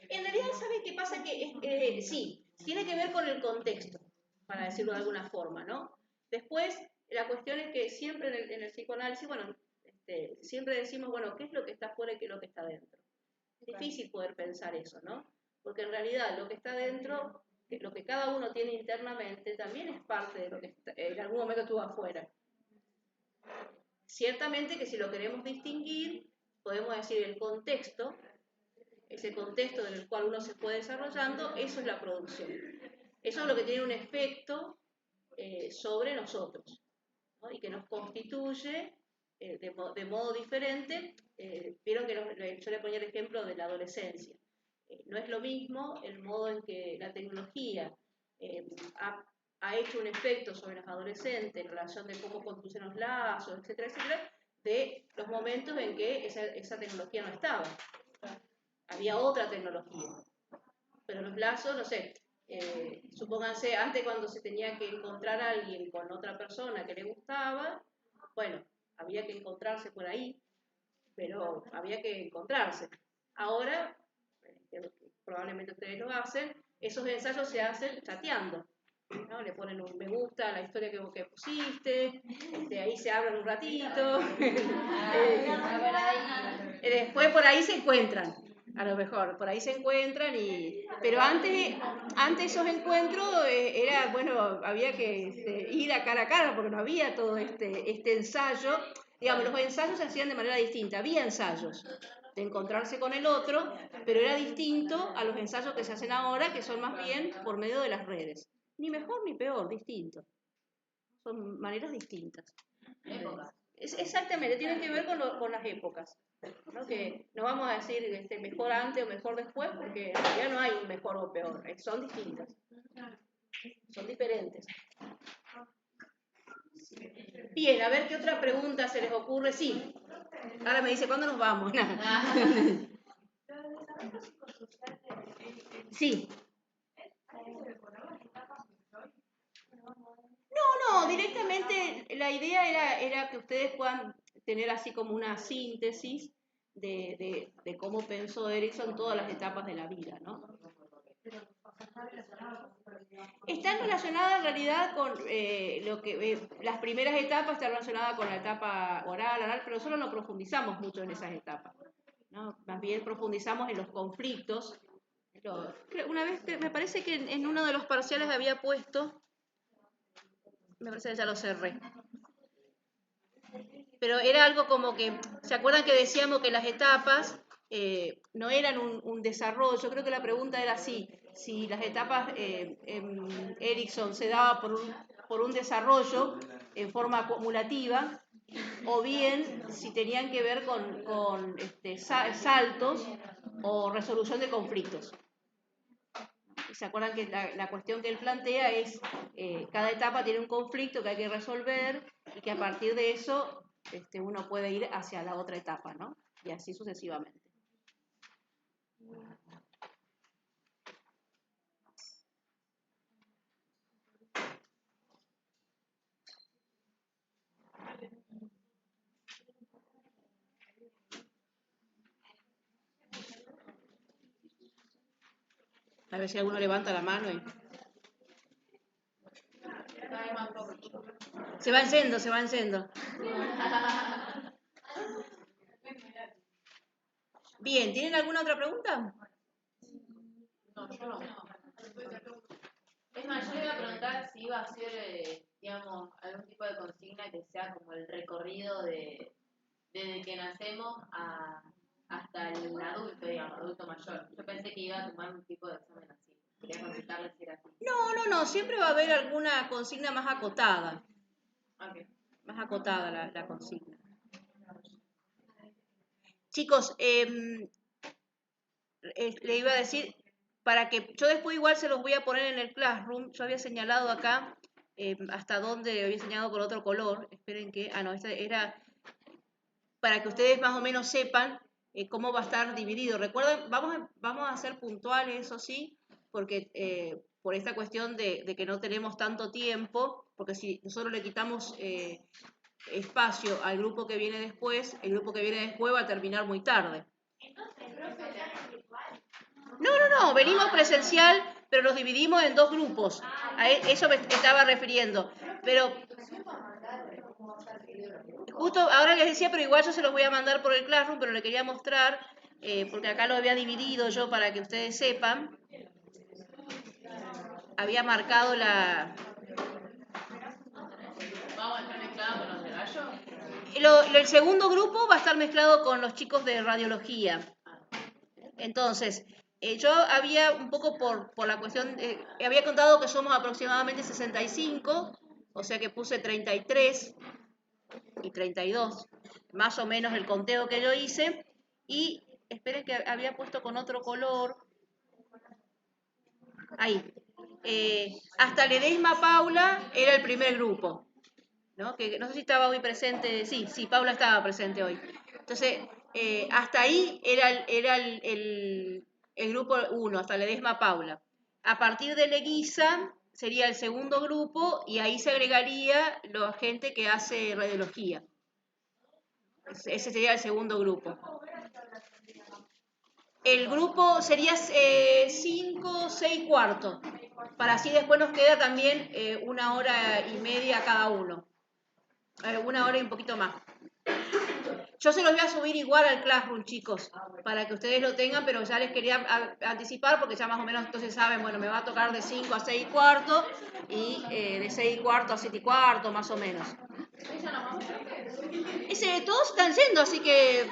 En realidad, ¿sabe qué pasa? Que sí, tiene que ver con el contexto, para decirlo de alguna forma, ¿no? Después, la cuestión es que siempre en el psicoanálisis, bueno, siempre decimos, bueno, ¿qué es lo que está afuera y qué es lo que está dentro? Es difícil poder pensar eso, ¿no? Porque en realidad lo que está dentro, lo que cada uno tiene internamente, también es parte de lo que en algún momento estuvo afuera. Ciertamente que si lo queremos distinguir, podemos decir el contexto, ese contexto en el cual uno se fue desarrollando, eso es la producción. Eso es lo que tiene un efecto sobre nosotros, ¿no? Y que nos constituye de modo diferente. Vieron que yo le ponía el ejemplo de la adolescencia. No es lo mismo el modo en que la tecnología ha hecho un efecto sobre los adolescentes en relación de cómo construyen los lazos, etcétera, etcétera, de los momentos en que esa tecnología no estaba. Había otra tecnología. Pero los lazos, no sé, supónganse, antes cuando se tenía que encontrar a alguien con otra persona que le gustaba, bueno, había que encontrarse por ahí, pero había que encontrarse. Ahora, probablemente ustedes lo hacen, esos ensayos se hacen chateando, ¿no? Le ponen un me gusta a la historia que pusiste, ahí se hablan un ratito, después por ahí se encuentran. A lo mejor, por ahí se encuentran pero antes esos encuentros era, bueno, había que ir a cara porque no había todo este ensayo. Digamos, los ensayos se hacían de manera distinta. Había ensayos de encontrarse con el otro, pero era distinto a los ensayos que se hacen ahora, que son más bien por medio de las redes. Ni mejor ni peor, distinto. Son maneras distintas. Épocas. Exactamente, tienen que ver con las épocas. ¿No? Que no vamos a decir mejor antes o mejor después, porque en realidad no hay un mejor o peor, son distintas, son diferentes. Bien, a ver qué otra pregunta se les ocurre. Sí, ahora me dice, ¿cuándo nos vamos? Sí. No, directamente la idea era que ustedes puedan tener así como una síntesis de cómo pensó Erikson todas las etapas de la vida, ¿no? Están relacionadas en realidad con lo que las primeras etapas, están relacionadas con la etapa oral, pero nosotros no profundizamos mucho en esas etapas, ¿no? Más bien profundizamos en los conflictos. Una vez me parece que en uno de los parciales había puesto, me parece que ya lo cerré, pero era algo como que, ¿se acuerdan que decíamos que las etapas no eran un desarrollo? Creo que la pregunta era así, si las etapas en Erikson se daba por un desarrollo en forma acumulativa, o bien si tenían que ver con saltos o resolución de conflictos. ¿Se acuerdan que la cuestión que él plantea es cada etapa tiene un conflicto que hay que resolver y que a partir de eso uno puede ir hacia la otra etapa, ¿no? Y así sucesivamente. A ver si alguno levanta la mano y... Se va enciendo. Bien, ¿tienen alguna otra pregunta? No, yo no. Es más, yo le iba a preguntar si iba a ser, digamos, algún tipo de consigna que sea como el recorrido desde que nacemos hasta el adulto, digamos, adulto mayor. Yo pensé que iba a tomar un tipo de examen así. Quería consultarle si era así. No, siempre va a haber alguna consigna más acotada. Okay. Más acotada la consigna. Chicos, le iba a decir, para que yo después igual se los voy a poner en el Classroom, yo había señalado acá hasta dónde había enseñado con otro color. Esperen que, no, esta era para que ustedes más o menos sepan cómo va a estar dividido. Recuerden, vamos a ser puntuales, eso sí, porque por esta cuestión de que no tenemos tanto tiempo, porque si nosotros le quitamos espacio al grupo que viene después, el grupo que viene después va a terminar muy tarde. No, venimos presencial, pero los dividimos en dos grupos. A eso me estaba refiriendo. Pero justo ahora les decía, pero igual yo se los voy a mandar por el Classroom, pero le quería mostrar, porque acá lo había dividido yo para que ustedes sepan. Había marcado la... ¿Vamos a estar mezclados con los de Gallo? El segundo grupo va a estar mezclado con los chicos de radiología. Entonces, yo había un poco por la cuestión, había contado que somos aproximadamente 65, o sea que puse 33 y 32, más o menos el conteo que yo hice, y esperen que había puesto con otro color, ahí, hasta Ledesma Paula era el primer grupo, ¿no? Que no sé si estaba hoy presente, sí, Paula estaba presente hoy. Entonces, hasta ahí era el grupo 1, hasta Ledesma Paula. A partir de Leguiza sería el segundo grupo y ahí se agregaría la gente que hace radiología. Ese sería el segundo grupo. El grupo sería 5, 6 cuartos, para así después nos queda también 1 hora y media cada uno. 1 hora y un poquito más. Yo se los voy a subir igual al Classroom, chicos, para que ustedes lo tengan, pero ya les quería anticipar porque ya más o menos entonces saben, bueno, me va a tocar de 5 a 6 y cuarto y de 6 y cuarto a 7 y cuarto, más o menos. Todos están yendo, así que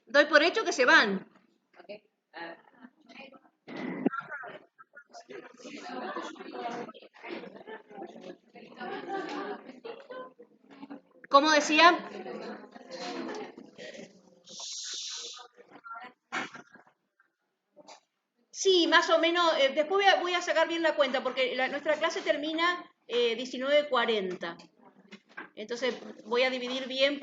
doy por hecho que se van. ¿Cómo decía? Sí, más o menos. Después voy a sacar bien la cuenta porque nuestra clase termina 19:40. Entonces voy a dividir bien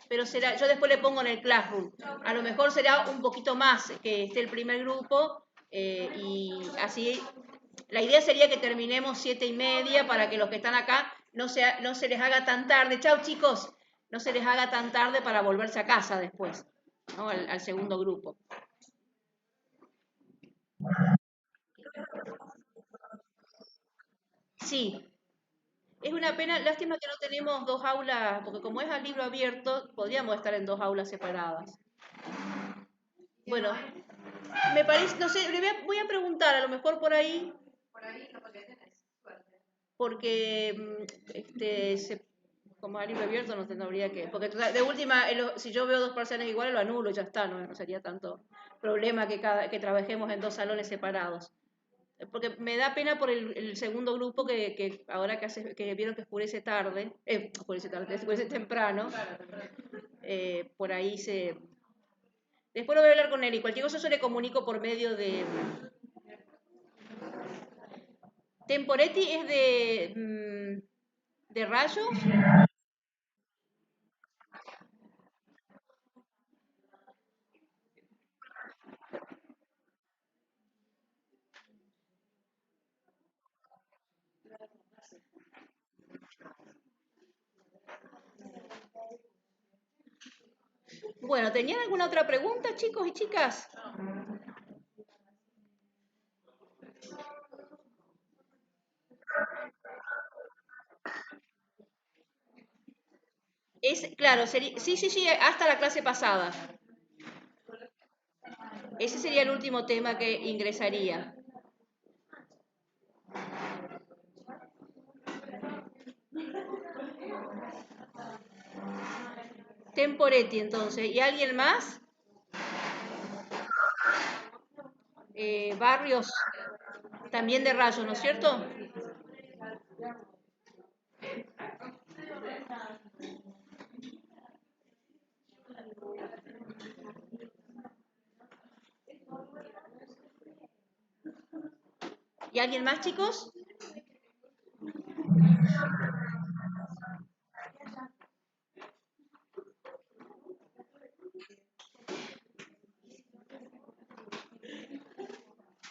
pero será, yo después le pongo en el Classroom. A lo mejor será un poquito más que esté el primer grupo y así. La idea sería que terminemos 7:30 para que los que están acá no se les haga tan tarde. Chau, chicos, no se les haga tan tarde para volverse a casa después, ¿no? Al segundo grupo. Sí, es una pena, lástima que no tenemos dos aulas, porque como es al libro abierto, podríamos estar en dos aulas separadas. Bueno, me parece, no sé, voy a preguntar, a lo mejor por ahí, porque como es al libro abierto no tendría que, porque de última, si yo veo dos parciales iguales lo anulo y ya está, no sería tanto problema que trabajemos en dos salones separados. Porque me da pena por el segundo grupo que ahora que vieron que oscurece tarde, oscurece temprano, por ahí se... Después lo voy a hablar con él y cualquier cosa yo le comunico por medio de... Temporetti es de Rayo. Bueno, ¿tenían alguna otra pregunta, chicos y chicas? Claro, sí, hasta la clase pasada. Ese sería el último tema que ingresaría. Temporetti, entonces. ¿Y alguien más? Barrios, también de Rayo, ¿no es cierto? ¿Y alguien más, chicos?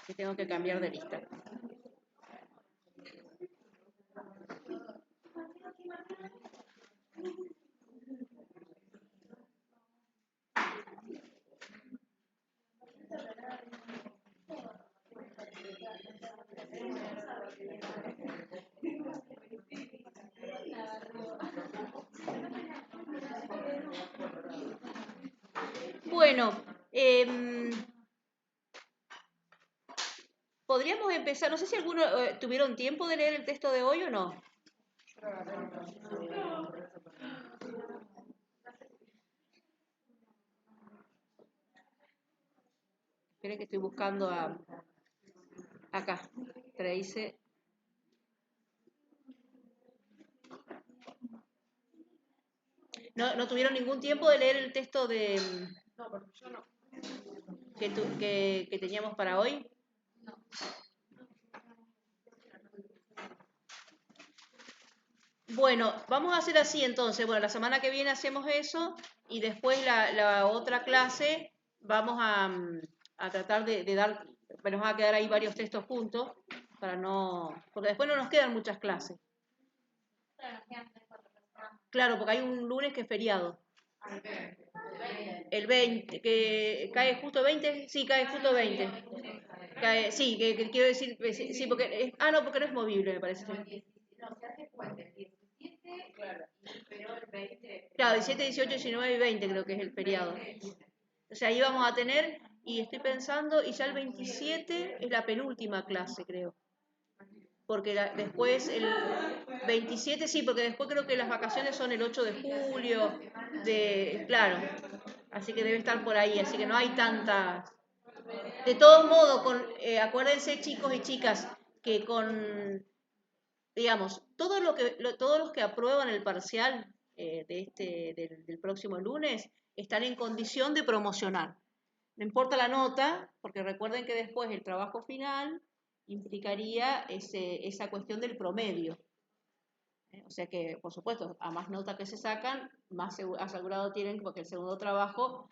Que tengo que cambiar de lista. Bueno, podríamos empezar, no sé si alguno tuvieron tiempo de leer el texto de hoy o no. Esperen que estoy buscando acá, Trace. ¿No tuvieron ningún tiempo de leer el texto de No, porque yo no. que teníamos para hoy? Bueno, vamos a hacer así entonces. Bueno, la semana que viene hacemos eso y después la otra clase vamos a tratar de dar, nos van a quedar ahí varios textos juntos para no, porque después no nos quedan muchas clases. Claro, porque hay un lunes que es feriado. El 20, que cae justo 20, sí, cae justo 20. Cae, sí, que quiero decir, sí, porque, no, porque no es movible, me parece. No, se hace cuenta, el 17, claro, pero el 20. Claro, 17, 18, 19 y 20 creo que es el feriado. O sea, ahí vamos a tener, y estoy pensando, y ya el 27 es la penúltima clase, creo. Porque después el 27, sí, porque después creo que las vacaciones son el 8 de julio, claro, así que debe estar por ahí, así que no hay tantas. De todos modos, acuérdense chicos y chicas, que digamos, todos los que aprueban el parcial del próximo lunes están en condición de promocionar. No importa la nota, porque recuerden que después el trabajo final implicaría esa cuestión del promedio. O sea que, por supuesto, a más notas que se sacan, más asegurado tienen, porque el segundo trabajo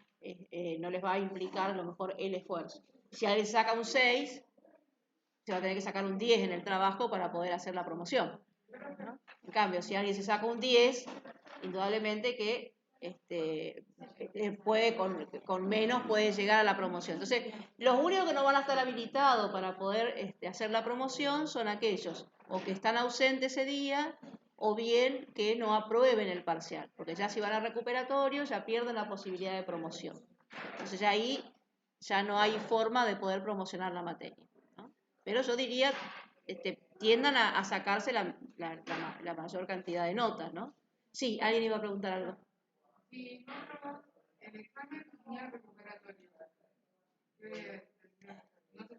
no les va a implicar a lo mejor el esfuerzo. Si alguien saca un 6, se va a tener que sacar un 10 en el trabajo para poder hacer la promoción, ¿no? En cambio, si alguien se saca un 10, indudablemente que puede con menos puede llegar a la promoción. Entonces, los únicos que no van a estar habilitados para poder hacer la promoción son aquellos o que están ausentes ese día o bien que no aprueben el parcial, porque ya si van a recuperatorio ya pierden la posibilidad de promoción. Entonces ya ahí ya no hay forma de poder promocionar la materia, ¿no? Pero yo diría, tiendan a sacarse la mayor cantidad de notas, ¿no? Sí, alguien iba a preguntar algo. Si no aprobas el examen ni el recuperatorio, no sé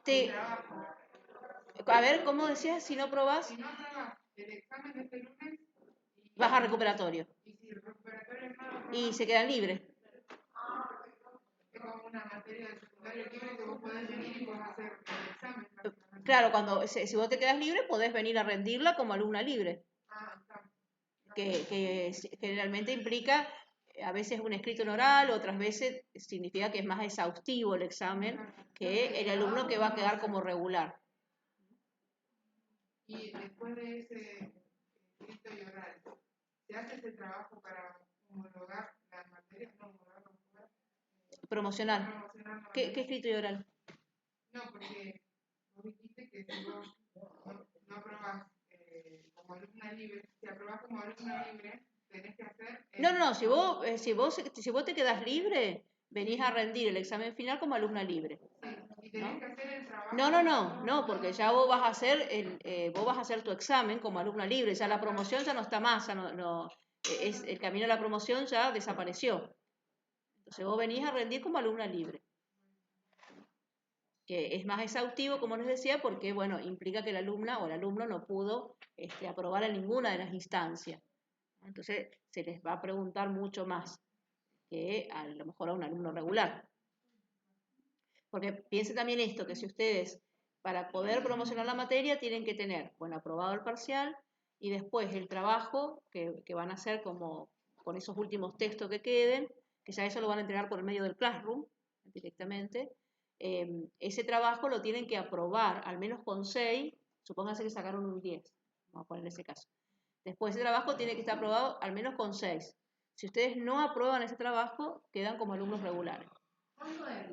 si hay trabajo. A ver, ¿cómo decías? Si no probás, Si no aprobas el examen de este lunes, vas a recuperatorio. Y si el recuperatorio no lo aprobas, Y se quedan libres. Es como una materia de secundario libre que vos podés venir y podés hacer el examen. Claro, si vos te quedas libre, podés venir a rendirla como alumna libre. Está. Que generalmente implica a veces un escrito en oral, otras veces significa que es más exhaustivo el examen que el alumno que va a quedar como regular. Y después de ese escrito y oral, ¿se hace ese trabajo para homologar las materias? No, Promocional. ¿Qué escrito y oral? No, porque vos dijiste que si vos no aprobás como alumna libre, si aprobás como alumna libre, tenés que hacer... No, si vos te quedás libre, venís a rendir el examen final como alumna libre. Sí, y tenés que hacer el trabajo... No, porque ya vos vas a hacer tu examen como alumna libre, ya la promoción ya no está más, el camino a la promoción ya desapareció. Entonces vos venís a rendir como alumna libre, que es más exhaustivo, como les decía, porque bueno, implica que la alumna o el alumno no pudo aprobar en ninguna de las instancias. Entonces se les va a preguntar mucho más que a lo mejor a un alumno regular. Porque piensen también esto, que si ustedes Para poder promocionar la materia tienen que tener, bueno, aprobado el parcial y después el trabajo que van a hacer como con esos últimos textos que queden, que ya eso lo van a entregar por el medio del Classroom directamente. Ese trabajo lo tienen que aprobar al menos con 6, supónganse que sacaron un 10, vamos a poner ese caso. Después ese trabajo tiene que estar aprobado al menos con 6. Si ustedes no aprueban ese trabajo, quedan como alumnos regulares.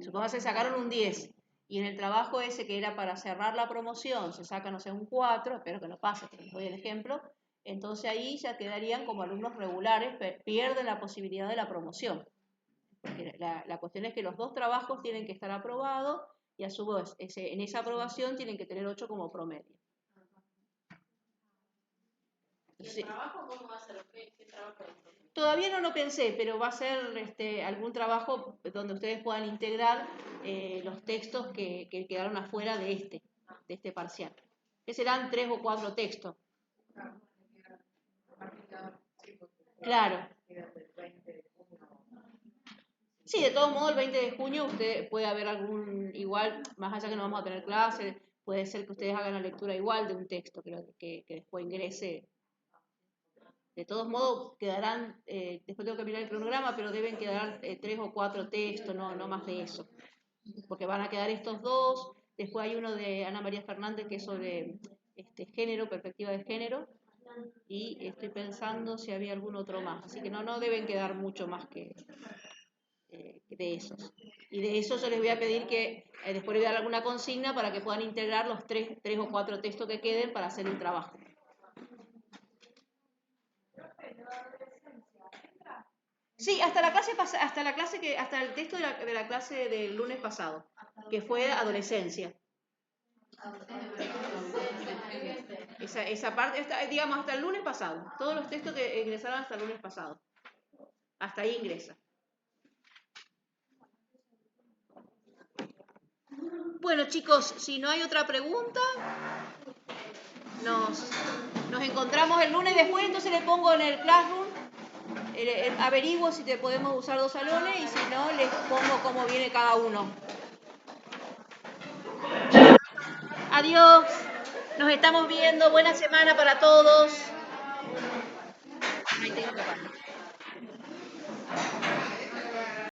Supónganse que sacaron un 10 y en el trabajo ese que era para cerrar la promoción se saca, no sé, un 4, espero que no pase, pero les doy el ejemplo, entonces ahí ya quedarían como alumnos regulares, pierden la posibilidad de la promoción. Porque la cuestión es que los dos trabajos tienen que estar aprobados y a su vez en esa aprobación tienen que tener 8 como promedio. ¿Y el trabajo cómo va a ser? ¿Qué trabajo es? Todavía no lo pensé, pero va a ser algún trabajo donde ustedes puedan integrar los textos que quedaron afuera de este parcial. Que serán 3 o 4 textos. Claro. Sí, de todos modos el 20 de junio usted puede haber algún, igual, más allá que no vamos a tener clase, puede ser que ustedes hagan la lectura igual de un texto que después ingrese. De todos modos, quedarán, después tengo que mirar el cronograma, pero deben quedar 3 o 4 textos, no más de eso. Porque van a quedar estos dos, después hay uno de Ana María Fernández que es sobre género, perspectiva de género, y estoy pensando si había algún otro más. Así que no deben quedar mucho más que de esos. Y de eso yo les voy a pedir que después les voy a dar alguna consigna para que puedan integrar los 3 o 4 textos que queden para hacer el trabajo. Sí, hasta el texto de la clase del lunes pasado, que fue adolescencia. Esa parte, digamos, hasta el lunes pasado. Todos los textos que ingresaron hasta el lunes pasado. Hasta ahí ingresa. Bueno, chicos, si no hay otra pregunta, nos encontramos el lunes después, entonces le pongo en el Classroom, averiguo si te podemos usar 2 salones y si no, les pongo cómo viene cada uno. Adiós, nos estamos viendo, buena semana para todos. Ahí tengo que parar.